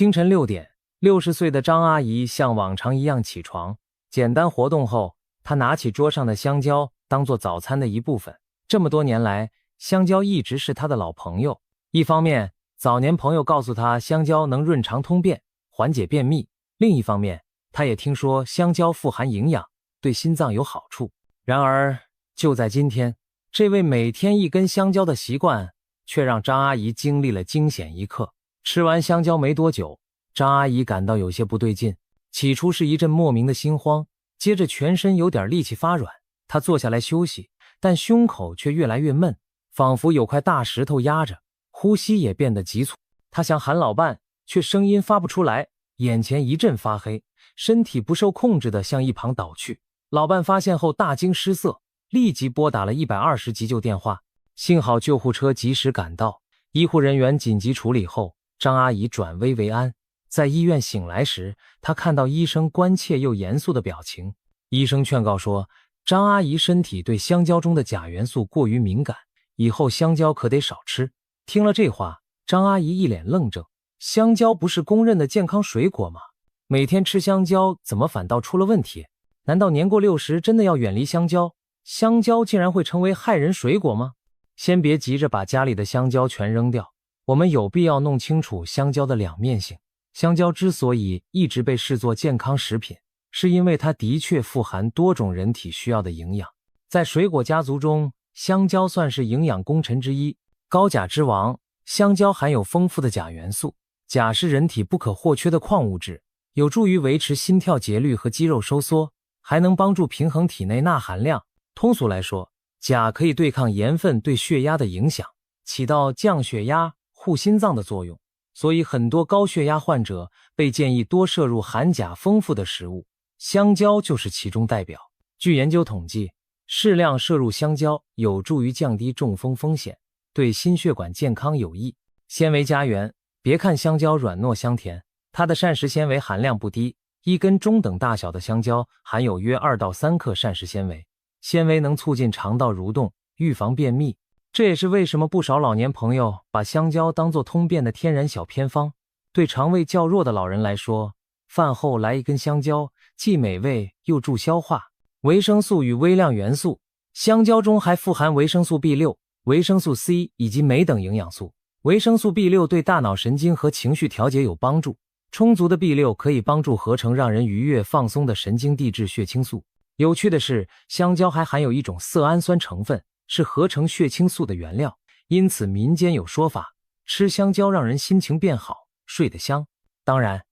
清晨6点，60岁的张阿姨像往常一样起床，简单活动后，她拿起桌上的香蕉当做早餐的一部分。这么多年来，香蕉一直是她的老朋友。一方面，早年朋友告诉她香蕉能润肠通便，缓解便秘；另一方面，她也听说香蕉富含营养，对心脏有好处。然而，就在今天，这位每天一根香蕉的习惯，却让张阿姨经历了惊险一刻。吃完香蕉没多久，张阿姨感到有些不对劲，起初是一阵莫名的心慌，接着全身有点力气发软。她坐下来休息，但胸口却越来越闷，仿佛有块大石头压着，呼吸也变得急促。她想喊老伴，却声音发不出来，眼前一阵发黑，身体不受控制地向一旁倒去。老伴发现后大惊失色，立即拨打了120急救电话。幸好救护车及时赶到，医护人员紧急处理后，张阿姨转危为安。在医院醒来时，她看到医生关切又严肃的表情。医生劝告说，张阿姨身体对香蕉中的钾元素过于敏感，以后香蕉可得少吃。听了这话，张阿姨一脸愣怔，香蕉不是公认的健康水果吗？每天吃香蕉怎么反倒出了问题？难道年过60真的要远离香蕉？香蕉竟然会成为害人水果吗？先别急着把家里的香蕉全扔掉，我们有必要弄清楚香蕉的两面性。香蕉之所以一直被视作健康食品，是因为它的确富含多种人体需要的营养。在水果家族中，香蕉算是营养功臣之一，高钾之王。香蕉含有丰富的钾元素，钾是人体不可或缺的矿物质，有助于维持心跳节律和肌肉收缩，还能帮助平衡体内钠含量。通俗来说，钾可以对抗盐分对血压的影响，起到降血压、护心脏的作用。所以很多高血压患者被建议多摄入含钾丰富的食物，香蕉就是其中代表。据研究统计，适量摄入香蕉有助于降低中风风险，对心血管健康有益。纤维家园，别看香蕉软糯香甜，它的膳食纤维含量不低，一根中等大小的香蕉含有约2到3克膳食纤维，纤维能促进肠道蠕动，预防便秘。这也是为什么不少老年朋友把香蕉当作通便的天然小偏方。对肠胃较弱的老人来说，饭后来一根香蕉，既美味又助消化。维生素与微量元素，香蕉中还富含维生素 B6、维生素 C 以及镁等营养素。维生素 B6 对大脑神经和情绪调节有帮助，充足的 B6 可以帮助合成让人愉悦放松的神经递质血清素。有趣的是，香蕉还含有一种色氨酸成分，是合成血清素的原料，因此民间有说法，吃香蕉让人心情变好，睡得香。当然，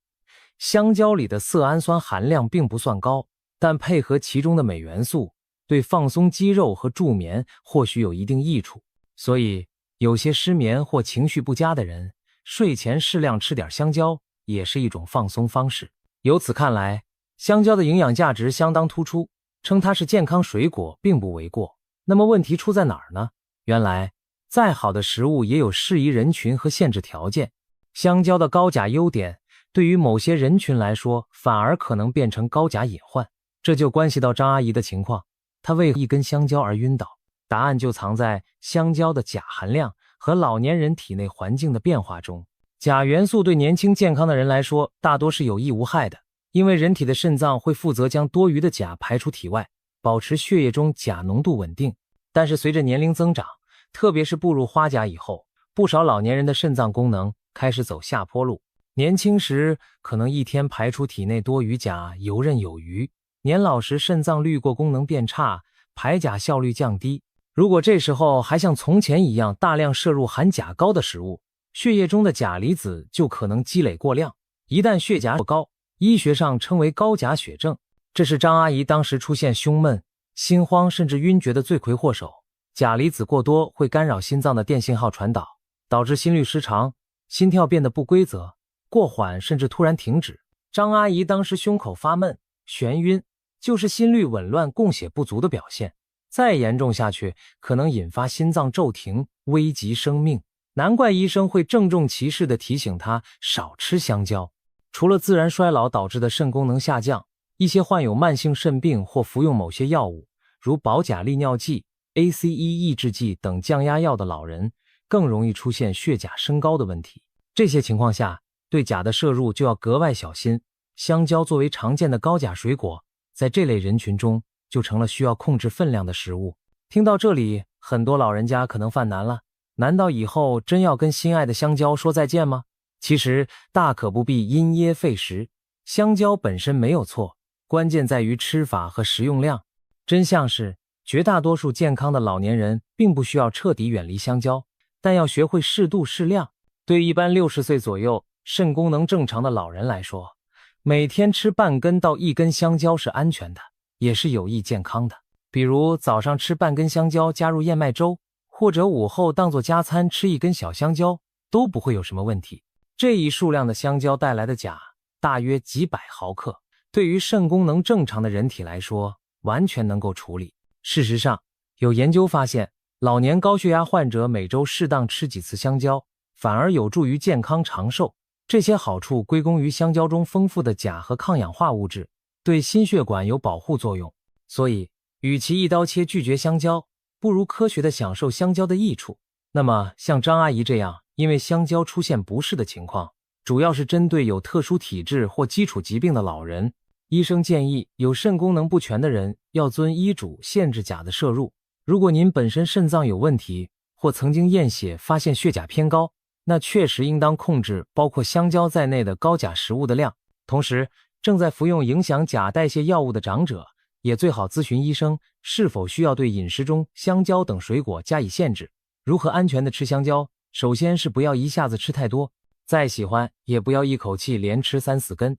香蕉里的色氨酸含量并不算高，但配合其中的镁元素，对放松肌肉和助眠或许有一定益处。所以，有些失眠或情绪不佳的人，睡前适量吃点香蕉，也是一种放松方式。由此看来，香蕉的营养价值相当突出，称它是健康水果并不为过。那么问题出在哪儿呢？原来，再好的食物也有适宜人群和限制条件。香蕉的高钾优点，对于某些人群来说，反而可能变成高钾隐患。这就关系到张阿姨的情况，她为一根香蕉而晕倒。答案就藏在香蕉的钾含量和老年人体内环境的变化中。钾元素对年轻健康的人来说，大多是有益无害的，因为人体的肾脏会负责将多余的钾排出体外，保持血液中钾浓度稳定。但是随着年龄增长，特别是步入花甲以后，不少老年人的肾脏功能开始走下坡路。年轻时可能一天排出体内多余钾游刃有余，年老时肾脏滤过功能变差，排钾效率降低。如果这时候还像从前一样大量摄入含钾高的食物，血液中的钾离子就可能积累过量，一旦血钾过高，医学上称为高钾血症。这是张阿姨当时出现胸闷、心慌甚至晕厥的罪魁祸首。钾离子过多会干扰心脏的电信号传导，导致心律失常，心跳变得不规则、过缓甚至突然停止。张阿姨当时胸口发闷、眩晕，就是心律紊乱、供血不足的表现。再严重下去，可能引发心脏骤停，危及生命。难怪医生会郑重其事地提醒她少吃香蕉。除了自然衰老导致的肾功能下降，一些患有慢性肾病或服用某些药物，如保钾利尿剂、ACE 抑制剂等降压药的老人，更容易出现血钾升高的问题。这些情况下，对钾的摄入就要格外小心。香蕉作为常见的高钾水果，在这类人群中就成了需要控制分量的食物。听到这里，很多老人家可能犯难了，难道以后真要跟心爱的香蕉说再见吗？其实大可不必因噎废食，香蕉本身没有错，关键在于吃法和食用量。真相是，绝大多数健康的老年人并不需要彻底远离香蕉，但要学会适度适量。对一般60岁左右、肾功能正常的老人来说，每天吃半根到1根香蕉是安全的，也是有益健康的。比如早上吃半根香蕉加入燕麦粥，或者午后当作加餐吃1根小香蕉，都不会有什么问题。这一数量的香蕉带来的钾大约几百毫克，对于肾功能正常的人体来说，完全能够处理。事实上，有研究发现，老年高血压患者每周适当吃几次香蕉，反而有助于健康长寿。这些好处归功于香蕉中丰富的钾和抗氧化物质，对心血管有保护作用。所以，与其一刀切拒绝香蕉，不如科学地享受香蕉的益处。那么，像张阿姨这样因为香蕉出现不适的情况，主要是针对有特殊体质或基础疾病的老人。医生建议有肾功能不全的人要遵医嘱限制钾的摄入。如果您本身肾脏有问题，或曾经验血发现血钾偏高，那确实应当控制包括香蕉在内的高钾食物的量。同时，正在服用影响钾代谢药物的长者，也最好咨询医生是否需要对饮食中香蕉等水果加以限制。如何安全地吃香蕉？首先是不要一下子吃太多，再喜欢也不要一口气连吃3、4根，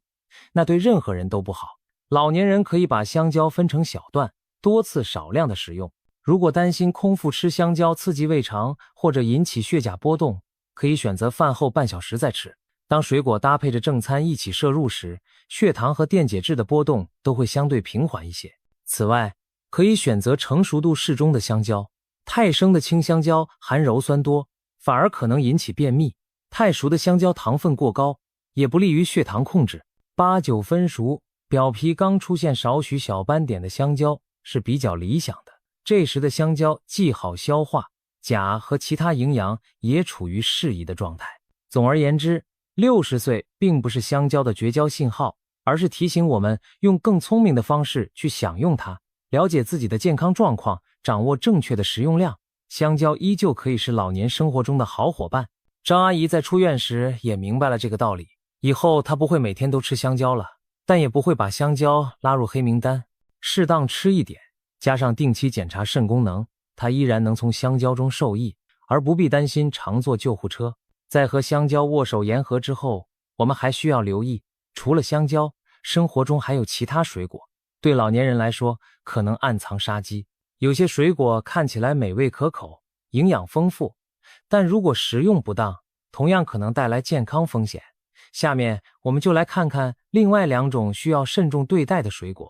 那对任何人都不好。老年人可以把香蕉分成小段，多次少量的食用。如果担心空腹吃香蕉刺激胃肠或者引起血钾波动，可以选择饭后半小时再吃。当水果搭配着正餐一起摄入时，血糖和电解质的波动都会相对平缓一些。此外，可以选择成熟度适中的香蕉。太生的青香蕉含鞣酸多，反而可能引起便秘；太熟的香蕉糖分过高，也不利于血糖控制。8、9分熟，表皮刚出现少许小斑点的香蕉是比较理想的。这时的香蕉既好消化，钾和其他营养也处于适宜的状态。总而言之，60岁并不是香蕉的绝交信号，而是提醒我们用更聪明的方式去享用它，了解自己的健康状况，掌握正确的食用量。香蕉依旧可以是老年生活中的好伙伴。张阿姨在出院时也明白了这个道理，以后她不会每天都吃香蕉了，但也不会把香蕉拉入黑名单，适当吃一点，加上定期检查肾功能，她依然能从香蕉中受益，而不必担心常坐救护车。在和香蕉握手言和之后，我们还需要留意，除了香蕉，生活中还有其他水果，对老年人来说可能暗藏杀机。有些水果看起来美味可口，营养丰富，但如果食用不当，同样可能带来健康风险。下面我们就来看看另外2种需要慎重对待的水果。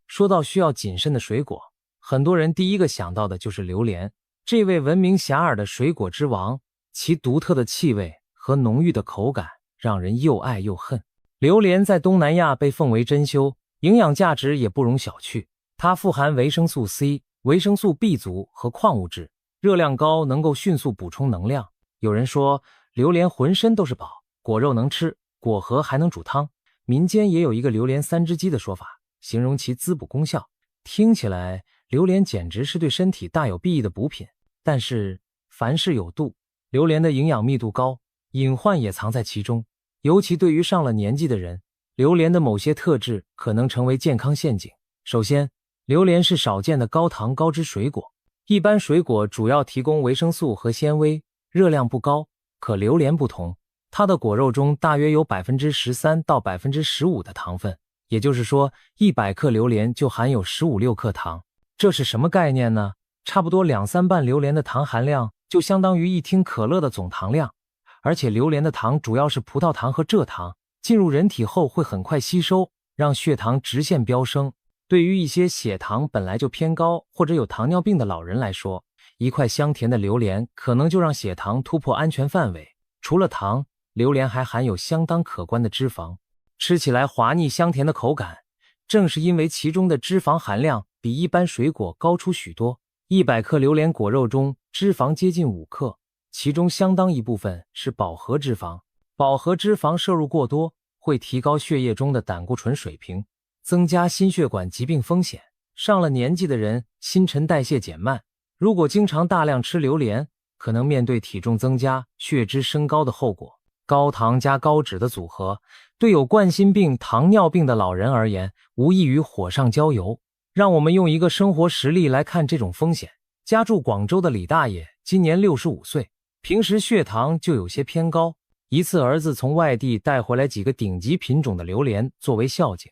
说到需要谨慎的水果，很多人第一个想到的就是榴莲。这位闻名遐迩的水果之王，其独特的气味和浓郁的口感让人又爱又恨。榴莲在东南亚被奉为珍馐，营养价值也不容小觑。它富含维生素 C、维生素 B 族和矿物质，热量高，能够迅速补充能量。有人说榴莲浑身都是宝，果肉能吃，果核还能煮汤。民间也有一个榴莲3只鸡的说法，形容其滋补功效。听起来榴莲简直是对身体大有裨益的补品，但是凡事有度，榴莲的营养密度高，隐患也藏在其中。尤其对于上了年纪的人，榴莲的某些特质可能成为健康陷阱。首先，榴莲是少见的高糖高脂水果。一般水果主要提供维生素和纤维，热量不高，可榴莲不同，它的果肉中大约有 13% 到 15% 的糖分，也就是说100克榴莲就含有15-16克糖。这是什么概念呢？差不多2-3瓣榴莲的糖含量就相当于1听可乐的总糖量。而且榴莲的糖主要是葡萄糖和蔗糖，进入人体后会很快吸收，让血糖直线飙升。对于一些血糖本来就偏高或者有糖尿病的老人来说，一块香甜的榴莲可能就让血糖突破安全范围。除了糖，榴莲还含有相当可观的脂肪，吃起来滑腻香甜的口感，正是因为其中的脂肪含量比一般水果高出许多。100克榴莲果肉中脂肪接近5克，其中相当一部分是饱和脂肪。饱和脂肪摄入过多会提高血液中的胆固醇水平，增加心血管疾病风险。上了年纪的人新陈代谢减慢，如果经常大量吃榴莲，可能面对体重增加、血脂升高的后果。高糖加高脂的组合，对有冠心病、糖尿病的老人而言，无异于火上浇油。让我们用一个生活实例来看这种风险。家住广州的李大爷今年65岁，平时血糖就有些偏高。一次儿子从外地带回来几个顶级品种的榴莲作为孝敬，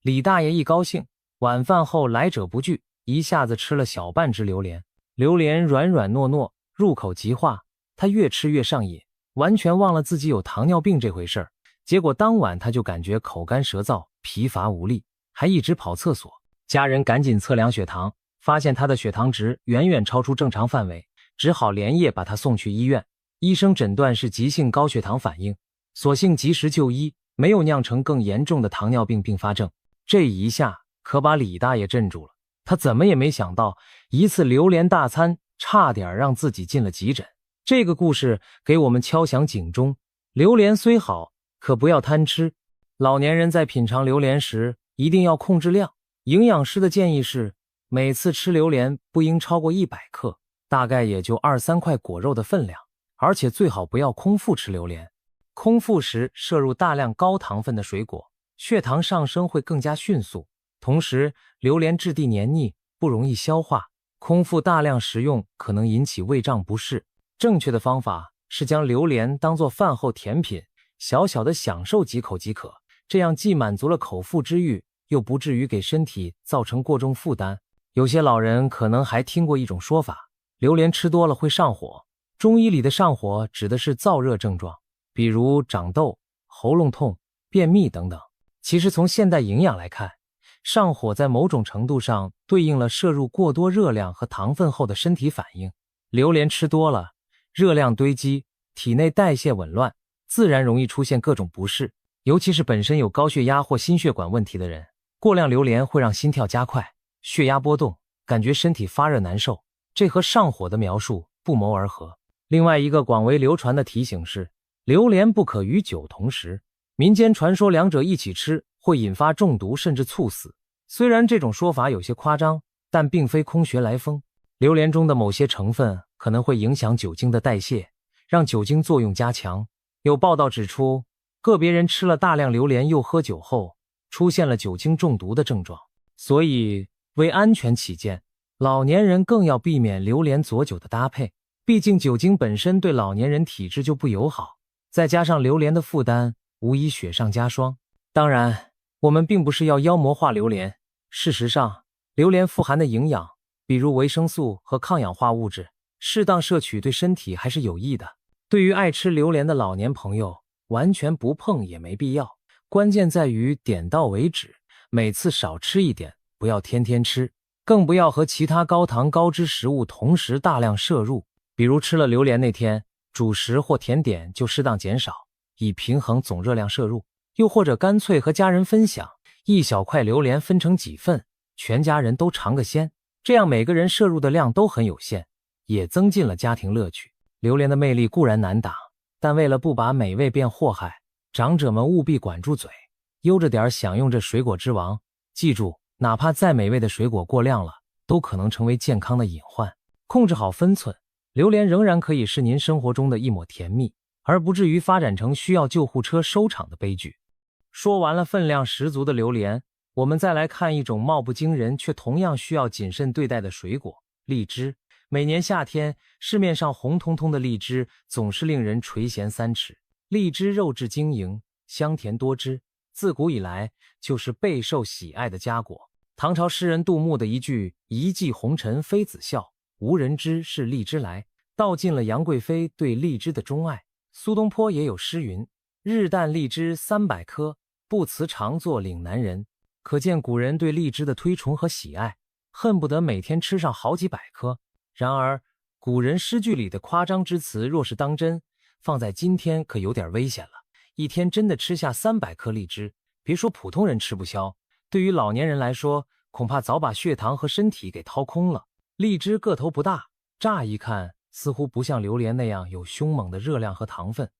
李大爷一高兴，晚饭后来者不拒，一下子吃了小半只榴莲。榴莲软软糯糯，入口即化，他越吃越上瘾，完全忘了自己有糖尿病这回事儿。结果当晚他就感觉口干舌燥、疲乏无力，还一直跑厕所。家人赶紧测量血糖，发现他的血糖值远远超出正常范围，只好连夜把他送去医院。医生诊断是急性高血糖反应，所幸及时就医，没有酿成更严重的糖尿病并发症。这一下可把李大爷镇住了，他怎么也没想到，一次榴莲大餐差点让自己进了急诊。这个故事给我们敲响警钟，榴莲虽好，可不要贪吃。老年人在品尝榴莲时一定要控制量，营养师的建议是，每次吃榴莲不应超过100克，大概也就2-3块果肉的分量，而且最好不要空腹吃榴莲。空腹时摄入大量高糖分的水果，血糖上升会更加迅速，同时榴莲质地黏腻，不容易消化，空腹大量食用可能引起胃胀不适。正确的方法是将榴莲当作饭后甜品，小小的享受几口即可，这样既满足了口腹之欲，又不至于给身体造成过重负担。有些老人可能还听过一种说法，榴莲吃多了会上火。中医里的上火指的是燥热症状，比如长痘、喉咙痛、便秘等等。其实从现代营养来看，上火在某种程度上对应了摄入过多热量和糖分后的身体反应。榴莲吃多了，热量堆积，体内代谢紊乱，自然容易出现各种不适，尤其是本身有高血压或心血管问题的人，过量榴莲会让心跳加快，血压波动，感觉身体发热难受，这和上火的描述不谋而合。另外一个广为流传的提醒是，榴莲不可与酒同食，民间传说两者一起吃会引发中毒甚至猝死。虽然这种说法有些夸张，但并非空穴来风。榴莲中的某些成分可能会影响酒精的代谢，让酒精作用加强。有报道指出，个别人吃了大量榴莲又喝酒后，出现了酒精中毒的症状。所以为安全起见，老年人更要避免榴莲佐酒的搭配，毕竟酒精本身对老年人体质就不友好，再加上榴莲的负担，无疑雪上加霜。当然，我们并不是要妖魔化榴莲，事实上，榴莲富含的营养，比如维生素和抗氧化物质，适当摄取对身体还是有益的。对于爱吃榴莲的老年朋友，完全不碰也没必要，关键在于点到为止，每次少吃一点，不要天天吃，更不要和其他高糖高脂食物同时大量摄入。比如吃了榴莲那天，主食或甜点就适当减少，以平衡总热量摄入。又或者干脆和家人分享，一小块榴莲分成几份，全家人都尝个鲜，这样每个人摄入的量都很有限，也增进了家庭乐趣。榴莲的魅力固然难挡，但为了不把美味变祸害，长者们务必管住嘴，悠着点享用这水果之王。记住，哪怕再美味的水果过量了，都可能成为健康的隐患。控制好分寸，榴莲仍然可以是您生活中的一抹甜蜜，而不至于发展成需要救护车收场的悲剧。说完了分量十足的榴莲，我们再来看一种貌不惊人却同样需要谨慎对待的水果——荔枝。每年夏天，市面上红彤彤的荔枝总是令人垂涎三尺。荔枝肉质晶莹，香甜多汁，自古以来就是备受喜爱的佳果。唐朝诗人杜牧的一句“一骑红尘妃子笑，无人知是荔枝来”，道尽了杨贵妃对荔枝的钟爱。苏东坡也有诗云：“日啖荔枝300颗，不辞长作岭南人。”可见古人对荔枝的推崇和喜爱，恨不得每天吃上好几百颗。然而，古人诗句里的夸张之词若是当真，放在今天可有点危险了。一天真的吃下300颗荔枝，别说普通人吃不消，对于老年人来说，恐怕早把血糖和身体给掏空了。荔枝个头不大，乍一看似乎不像榴莲那样有凶猛的热量和糖分，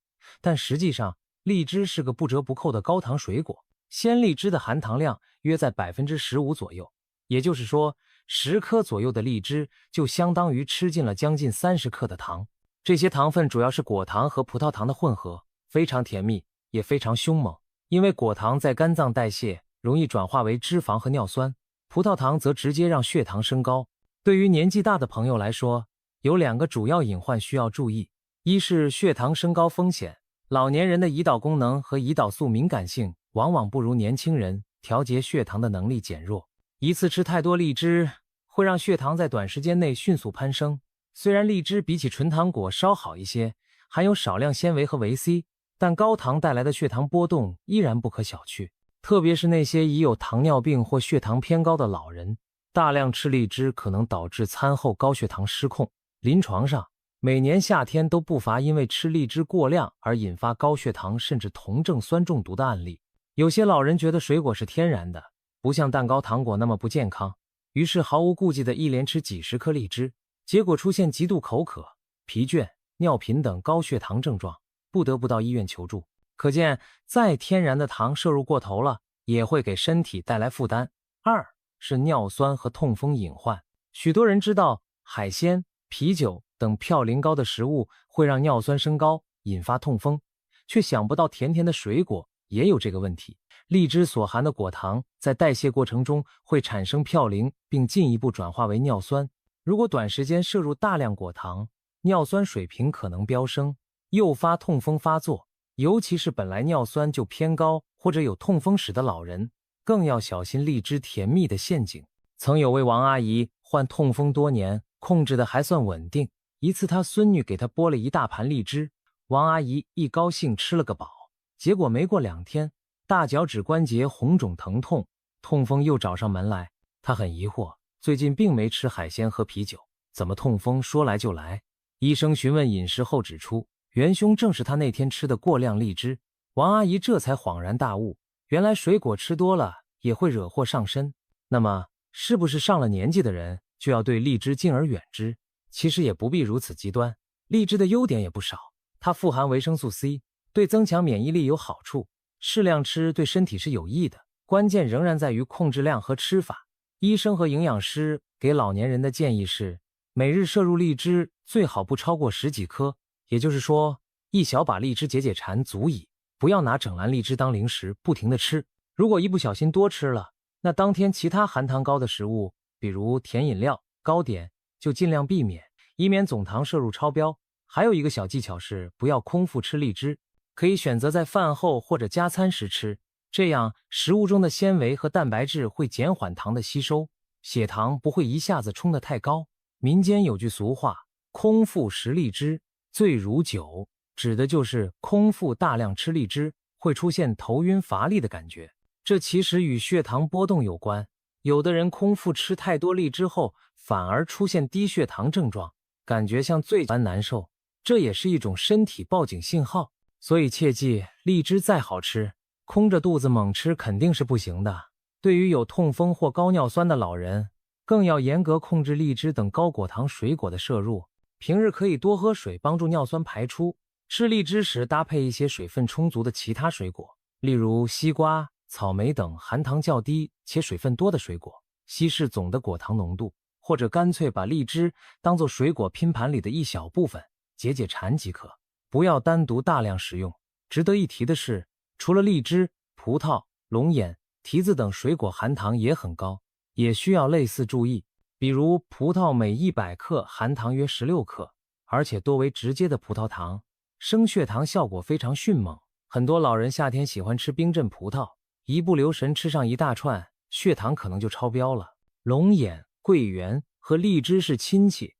但实际上，荔枝是个不折不扣的高糖水果，鲜荔枝的含糖量约在 15% 左右，也就是说10颗左右的荔枝就相当于吃进了将近30克的糖。这些糖分主要是果糖和葡萄糖的混合，非常甜蜜，也非常凶猛。因为果糖在肝脏代谢容易转化为脂肪和尿酸，葡萄糖则直接让血糖升高。对于年纪大的朋友来说，有2个主要隐患需要注意，一是血糖升高风险，老年人的胰岛功能和胰岛素敏感性往往不如年轻人，调节血糖的能力减弱。一次吃太多荔枝会让血糖在短时间内迅速攀升。虽然荔枝比起纯糖果稍好一些，含有少量纤维和维 C， 但高糖带来的血糖波动依然不可小觑，特别是那些已有糖尿病或血糖偏高的老人，大量吃荔枝可能导致餐后高血糖失控。临床上，每年夏天都不乏因为吃荔枝过量而引发高血糖甚至酮症酸中毒的案例。有些老人觉得水果是天然的，不像蛋糕糖果那么不健康，于是毫无顾忌地一连吃几十颗荔枝，结果出现极度口渴、疲倦、尿频等高血糖症状，不得不到医院求助。可见再天然的糖摄入过头了，也会给身体带来负担。二是尿酸和痛风隐患。许多人知道海鲜、啤酒等嘌呤高的食物会让尿酸升高，引发痛风，却想不到甜甜的水果也有这个问题。荔枝所含的果糖在代谢过程中会产生嘌呤，并进一步转化为尿酸。如果短时间摄入大量果糖，尿酸水平可能飙升，诱发痛风发作。尤其是本来尿酸就偏高或者有痛风史的老人，更要小心荔枝甜蜜的陷阱。曾有位王阿姨患痛风多年，控制的还算稳定。一次她孙女给她剥了一大盘荔枝，王阿姨一高兴吃了个饱，结果没过2天，大脚趾关节红肿疼痛，痛风又找上门来。她很疑惑，最近并没吃海鲜和啤酒，怎么痛风说来就来？医生询问饮食后指出，元凶正是她那天吃的过量荔枝。王阿姨这才恍然大悟，原来水果吃多了也会惹祸上身。那么是不是上了年纪的人就要对荔枝敬而远之？其实也不必如此极端，荔枝的优点也不少，它富含维生素 C， 对增强免疫力有好处，适量吃对身体是有益的，关键仍然在于控制量和吃法。医生和营养师给老年人的建议是，每日摄入荔枝最好不超过10几颗，也就是说，一小把荔枝解解馋足矣，不要拿整篮荔枝当零食不停地吃。如果一不小心多吃了，那当天其他含糖高的食物，比如甜饮料、糕点，就尽量避免，以免总糖摄入超标。还有一个小技巧是，不要空腹吃荔枝，可以选择在饭后或者加餐时吃，这样食物中的纤维和蛋白质会减缓糖的吸收，血糖不会一下子冲得太高。民间有句俗话，空腹食荔枝，醉如酒，指的就是空腹大量吃荔枝会出现头晕乏力的感觉。这其实与血糖波动有关，有的人空腹吃太多荔枝后，反而出现低血糖症状，感觉像醉般难受，这也是一种身体报警信号。所以切记，荔枝再好吃，空着肚子猛吃肯定是不行的。对于有痛风或高尿酸的老人，更要严格控制荔枝等高果糖水果的摄入。平日可以多喝水，帮助尿酸排出。吃荔枝时搭配一些水分充足的其他水果，例如西瓜、草莓等含糖较低且水分多的水果，稀释总的果糖浓度，或者干脆把荔枝当作水果拼盘里的一小部分，解解馋即可，不要单独大量食用。值得一提的是，除了荔枝、葡萄、龙眼、提子等水果含糖也很高，也需要类似注意。比如葡萄每100克含糖约16克，而且多为直接的葡萄糖，升血糖效果非常迅猛。很多老人夏天喜欢吃冰镇葡萄，一不留神吃上一大串，血糖可能就超标了。龙眼、桂圆和荔枝是亲戚，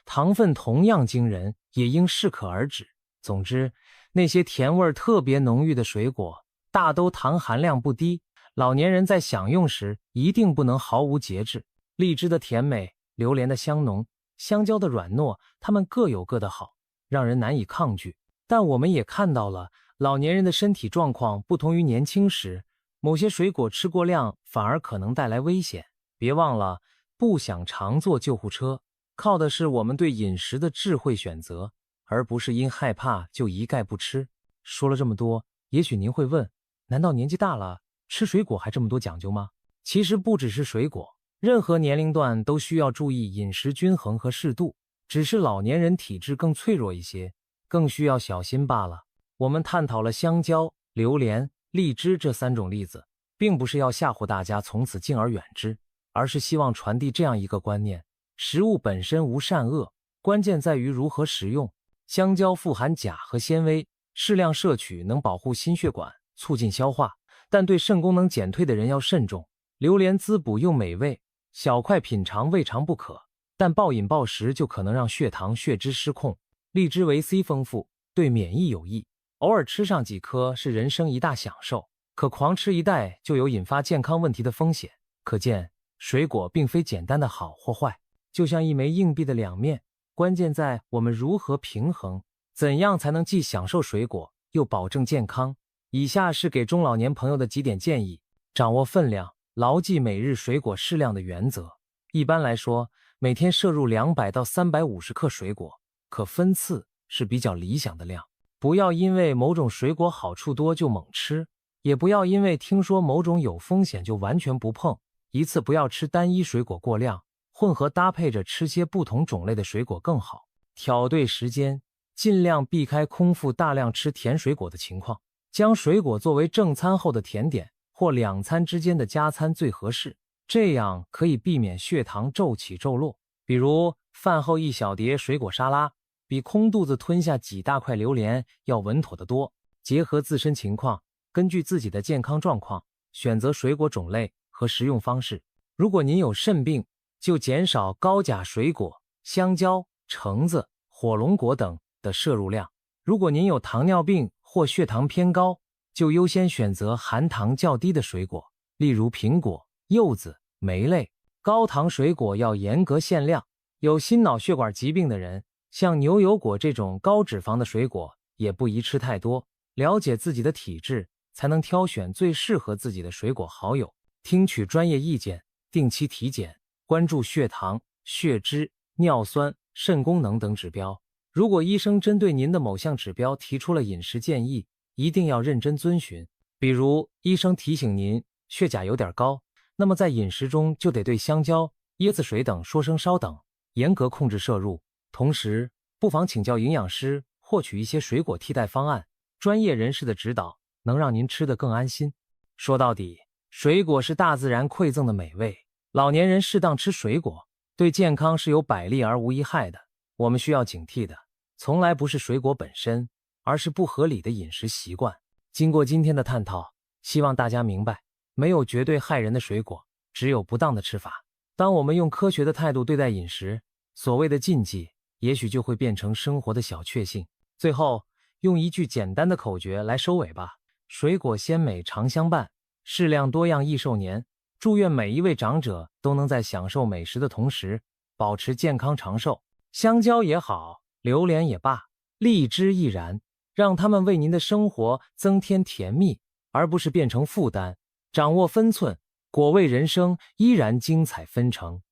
糖分同样惊人，也应适可而止。总之，那些甜味特别浓郁的水果，大都糖含量不低，老年人在享用时一定不能毫无节制。荔枝的甜美，榴莲的香浓，香蕉的软糯，它们各有各的好，让人难以抗拒。但我们也看到了，老年人的身体状况不同于年轻时，某些水果吃过量反而可能带来危险。别忘了，不想常坐救护车，靠的是我们对饮食的智慧选择，而不是因害怕就一概不吃。说了这么多，也许您会问，难道年纪大了，吃水果还这么多讲究吗？其实不只是水果，任何年龄段都需要注意饮食均衡和适度，只是老年人体质更脆弱一些，更需要小心罢了。我们探讨了香蕉、榴莲、荔枝这3种例子，并不是要吓唬大家从此敬而远之，而是希望传递这样一个观念：食物本身无善恶，关键在于如何食用。香蕉富含钾和纤维，适量摄取能保护心血管，促进消化，但对肾功能减退的人要慎重。榴莲滋补又美味，小块品尝未尝不可，但暴饮暴食就可能让血糖、血脂失控。荔枝维 C 丰富，对免疫有益，偶尔吃上几颗是人生一大享受，可狂吃一袋就有引发健康问题的风险。可见，水果并非简单的好或坏，就像一枚硬币的2面，关键在我们如何平衡，怎样才能既享受水果又保证健康。以下是给中老年朋友的几点建议：掌握分量，牢记每日水果适量的原则。一般来说，每天摄入200到350克水果，可分次是比较理想的量。不要因为某种水果好处多就猛吃，也不要因为听说某种有风险就完全不碰。一次不要吃单一水果过量，混合搭配着吃些不同种类的水果更好。挑对时间，尽量避开空腹大量吃甜水果的情况，将水果作为正餐后的甜点或2餐之间的加餐最合适，这样可以避免血糖骤起骤落。比如饭后1小碟水果沙拉，比空肚子吞下几大块榴莲要稳妥得多。结合自身情况，根据自己的健康状况，选择水果种类和食用方式。如果您有肾病，就减少高钾水果、香蕉、橙子、火龙果等的摄入量。如果您有糖尿病或血糖偏高，就优先选择含糖较低的水果，例如苹果、柚子、莓类。高糖水果要严格限量。有心脑血管疾病的人，像牛油果这种高脂肪的水果也不宜吃太多。了解自己的体质，才能挑选最适合自己的水果好友。听取专业意见，定期体检，关注血糖、血脂、尿酸、肾功能等指标。如果医生针对您的某项指标提出了饮食建议，一定要认真遵循。比如医生提醒您血钾有点高，那么在饮食中就得对香蕉、椰子水等说声稍等，严格控制摄入。同时不妨请教营养师，获取一些水果替代方案，专业人士的指导能让您吃得更安心。说到底，水果是大自然馈赠的美味，老年人适当吃水果，对健康是有百利而无一害的。我们需要警惕的，从来不是水果本身，而是不合理的饮食习惯。经过今天的探讨，希望大家明白，没有绝对害人的水果，只有不当的吃法。当我们用科学的态度对待饮食，所谓的禁忌，也许就会变成生活的小确幸。最后，用一句简单的口诀来收尾吧：水果鲜美常相伴，适量多样益寿年。祝愿每一位长者都能在享受美食的同时，保持健康长寿。香蕉也好，榴莲也罢，荔枝亦然，让他们为您的生活增添甜蜜，而不是变成负担。掌握分寸，果味人生依然精彩纷呈。